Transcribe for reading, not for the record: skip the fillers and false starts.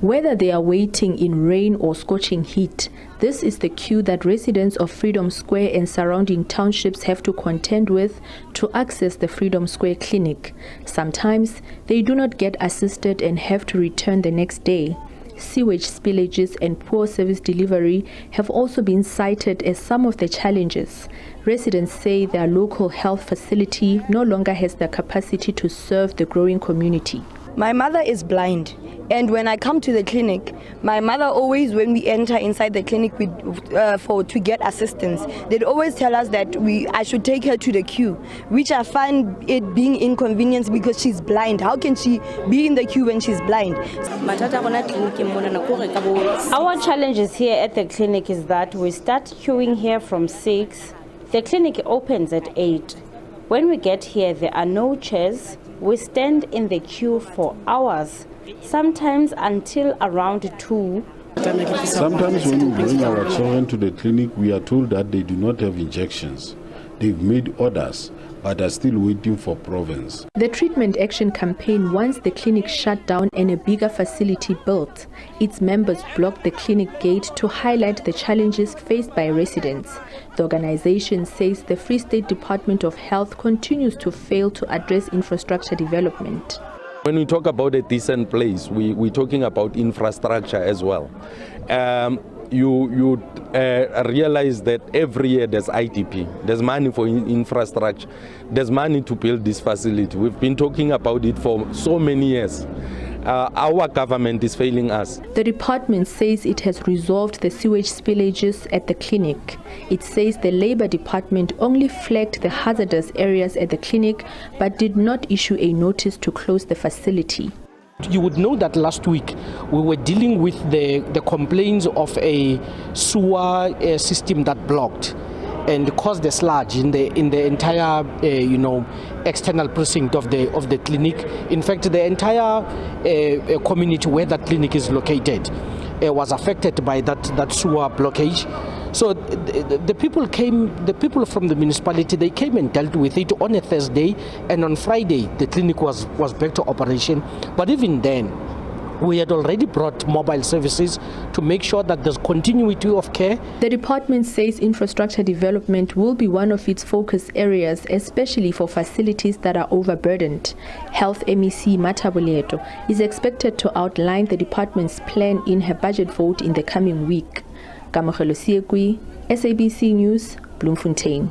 Whether they are waiting in rain or scorching heat, this is the queue that residents of Freedom Square and surrounding townships have to contend with to access the Freedom Square clinic. Sometimes they do not get assisted and have to return the next day. Sewage spillages and poor service delivery have also been cited as some of the challenges. Residents say their local health facility no longer has the capacity to serve the growing community. My mother is blind, and when I come to the clinic, my mother always, when we enter inside the clinic to get assistance, they'd always tell us that I should take her to the queue, which I find it being inconvenience because she's blind. How can she be in the queue when she's blind? Our challenges here at the clinic is that we start queuing here from 6. The clinic opens at 8. When we get here, there are no chairs. We stand in the queue for hours, sometimes until around 2. Sometimes when we bring our children to the clinic, we are told that they do not have injections. They've made orders, but are still waiting for province. The treatment action campaign wants the clinic shut down and a bigger facility built. Its members blocked the clinic gate to highlight the challenges faced by residents. The organization says the Free State Department of Health continues to fail to address infrastructure development. When we talk about a decent place, we're talking about infrastructure as well. You realize that every year there's IDP, there's money for infrastructure, there's money to build this facility. We've been talking about it for so many years. Our government is failing us. The department says it has resolved the sewage spillages at the clinic. It says the Labour Department only flagged the hazardous areas at the clinic but did not issue a notice to close the facility. You would know that last week we were dealing with the complaints of a sewer system that blocked and caused a sludge in the entire external precinct of the clinic. In fact, the entire community where that clinic is located was affected by that sewer blockage. So the people from the municipality, they came and dealt with it on a Thursday, and on Friday the clinic was back to operation. But even then, we had already brought mobile services to make sure that there's continuity of care. The department says infrastructure development will be one of its focus areas, especially for facilities that are overburdened. Health MEC Mataboleto is expected to outline the department's plan in her budget vote in the coming week. Kamogelo Siegwi, SABC News, Bloemfontein.